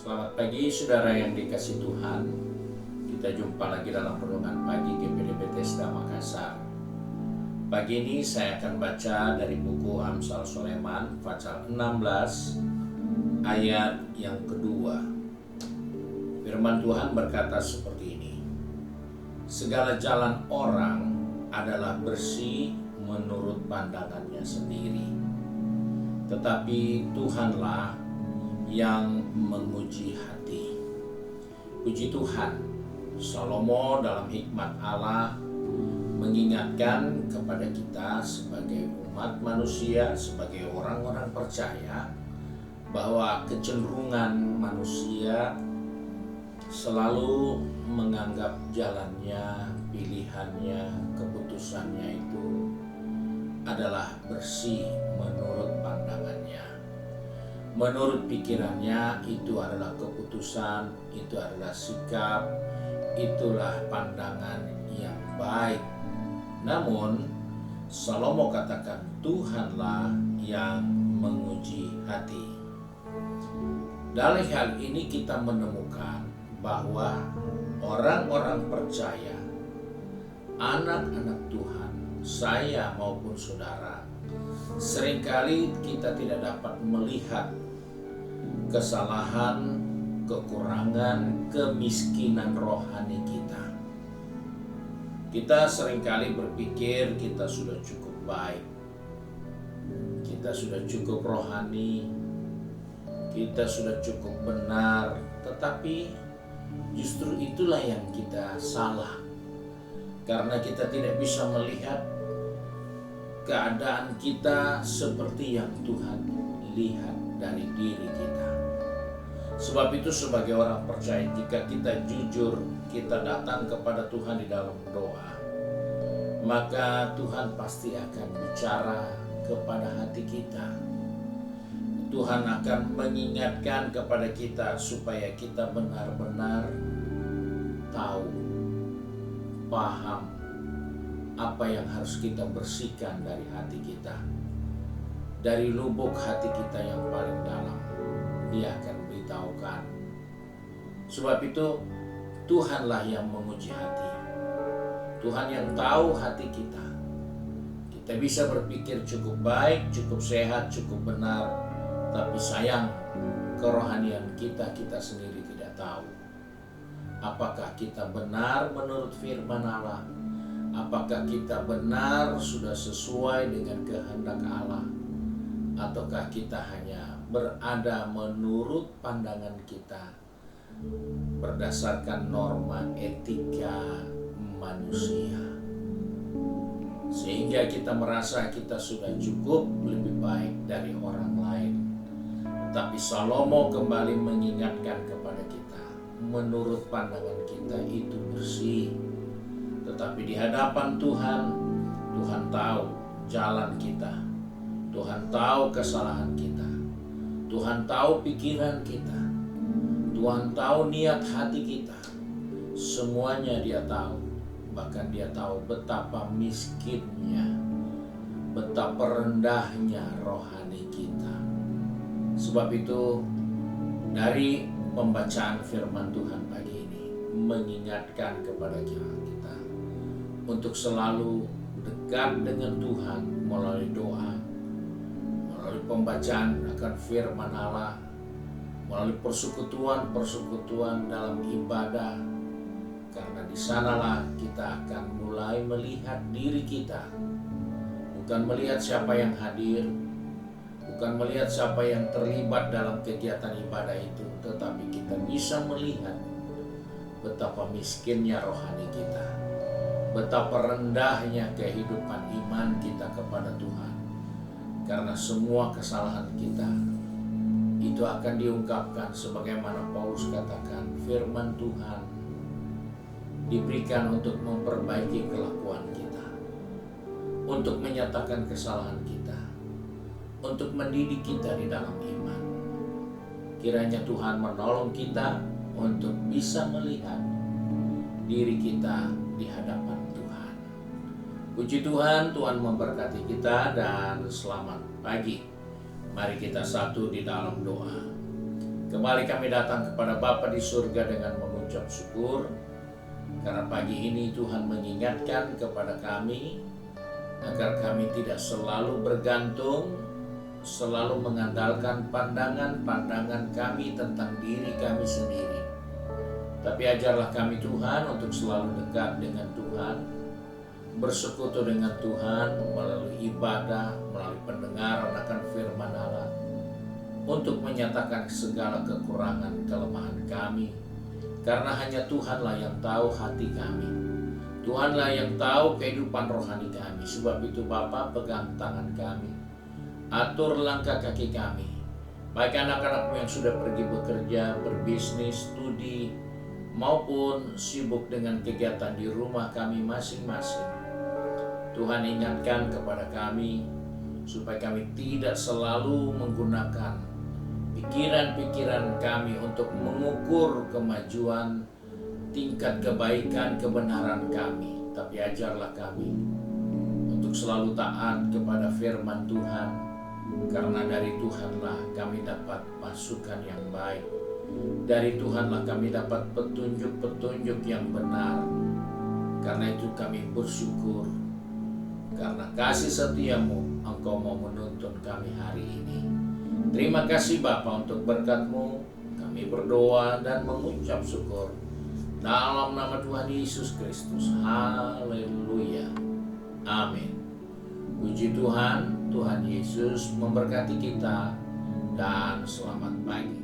Selamat pagi saudara yang dikasihi Tuhan. Kita jumpa lagi dalam renungan pagi GPD Bethesda Makassar. Pagi ini saya akan baca dari buku Amsal Soleman pasal 16 ayat yang kedua. Firman Tuhan berkata seperti ini. Segala jalan orang adalah bersih menurut pandangannya sendiri, tetapi Tuhanlah yang menguji hati. Puji Tuhan, Salomo dalam hikmat Allah mengingatkan kepada kita sebagai umat manusia, sebagai orang-orang percaya, bahwa kecenderungan manusia selalu menganggap jalannya, pilihannya, keputusannya itu adalah bersih menurut pandangannya. Menurut pikirannya itu adalah keputusan, itu adalah sikap, itulah pandangan yang baik. Namun Salomo katakan Tuhanlah yang menguji hati. Dalam hal ini kita menemukan bahwa orang-orang percaya, anak-anak Tuhan, saya maupun saudara, seringkali kita tidak dapat melihat kesalahan, kekurangan, kemiskinan rohani kita. Kita seringkali berpikir kita sudah cukup baik, kita sudah cukup rohani, kita sudah cukup benar, tetapi justru itulah yang kita salah. Karena kita tidak bisa melihat keadaan kita seperti yang Tuhan lihat dari diri kita. Sebab itu sebagai orang percaya, jika kita jujur, kita datang kepada Tuhan di dalam doa, maka Tuhan pasti akan bicara kepada hati kita. Tuhan akan mengingatkan kepada kita supaya kita benar-benar tahu, paham apa yang harus kita bersihkan dari hati kita. Dari lubuk hati kita yang paling dalam, Dia akan beritahukan. Sebab itu Tuhanlah yang menguji hati. Tuhan yang tahu hati kita. Kita bisa berpikir cukup baik, cukup sehat, cukup benar, tapi sayang, kerohanian kita sendiri tidak tahu. Apakah kita benar menurut firman Allah? Apakah kita benar sudah sesuai dengan kehendak Allah? Ataukah kita hanya berada menurut pandangan kita berdasarkan norma etika manusia, sehingga kita merasa kita sudah cukup lebih baik dari orang lain. Tapi Salomo kembali mengingatkan kepada kita, menurut pandangan kita itu bersih, tetapi di hadapan Tuhan, Tuhan tahu jalan kita, Tuhan tahu kesalahan kita, Tuhan tahu pikiran kita, Tuhan tahu niat hati kita. Semuanya Dia tahu. Bahkan Dia tahu betapa miskinnya, betapa rendahnya rohani kita. Sebab itu dari pembacaan firman Tuhan pagi ini mengingatkan kepada kita untuk selalu dekat dengan Tuhan melalui doa, melalui pembacaan akan firman Allah, melalui persekutuan dalam ibadah. Karena di sanalah kita akan mulai melihat diri kita, bukan melihat siapa yang hadir, bukan melihat siapa yang terlibat dalam kegiatan ibadah itu, tetapi kita bisa melihat betapa miskinnya rohani kita, betapa rendahnya kehidupan iman kita kepada Tuhan. Karena semua kesalahan kita itu akan diungkapkan, sebagaimana Paulus katakan, firman Tuhan diberikan untuk memperbaiki kelakuan kita, untuk menyatakan kesalahan kita, untuk mendidik kita di dalam iman. Kiranya Tuhan menolong kita untuk bisa melihat diri kita di hadapan Tuhan. Puji Tuhan, Tuhan memberkati kita dan selamat pagi. Mari kita satu di dalam doa. Kembali kami datang kepada Bapa di surga dengan mengucap syukur, karena pagi ini Tuhan mengingatkan kepada kami, agar kami tidak selalu bergantung, selalu mengandalkan pandangan-pandangan kami tentang diri kami sendiri. Tapi ajarlah kami Tuhan untuk selalu dekat dengan Tuhan, bersekutu dengan Tuhan melalui ibadah, melalui pendengaran akan firman Allah, untuk menyatakan segala kekurangan, kelemahan kami. Karena hanya Tuhanlah yang tahu hati kami. Tuhanlah yang tahu kehidupan rohani kami. Sebab itu Bapa, pegang tangan kami, atur langkah kaki kami. Baik anak-anakmu yang sudah pergi bekerja, berbisnis, studi, maupun sibuk dengan kegiatan di rumah kami masing-masing. Tuhan ingatkan kepada kami, supaya kami tidak selalu menggunakan pikiran-pikiran kami untuk mengukur kemajuan, tingkat kebaikan, kebenaran kami. Tapi ajarlah kami untuk selalu taat kepada firman Tuhan, karena dari Tuhanlah kami dapat masukan yang baik. Dari Tuhanlah kami dapat petunjuk-petunjuk yang benar. Karena itu kami bersyukur, karena kasih setiamu Engkau mau menuntun kami hari ini. Terima kasih Bapa untuk berkat-Mu. Kami berdoa dan mengucap syukur dalam nama Tuhan Yesus Kristus. Haleluya. Amin. Puji Tuhan, Tuhan Yesus memberkati kita dan selamat pagi.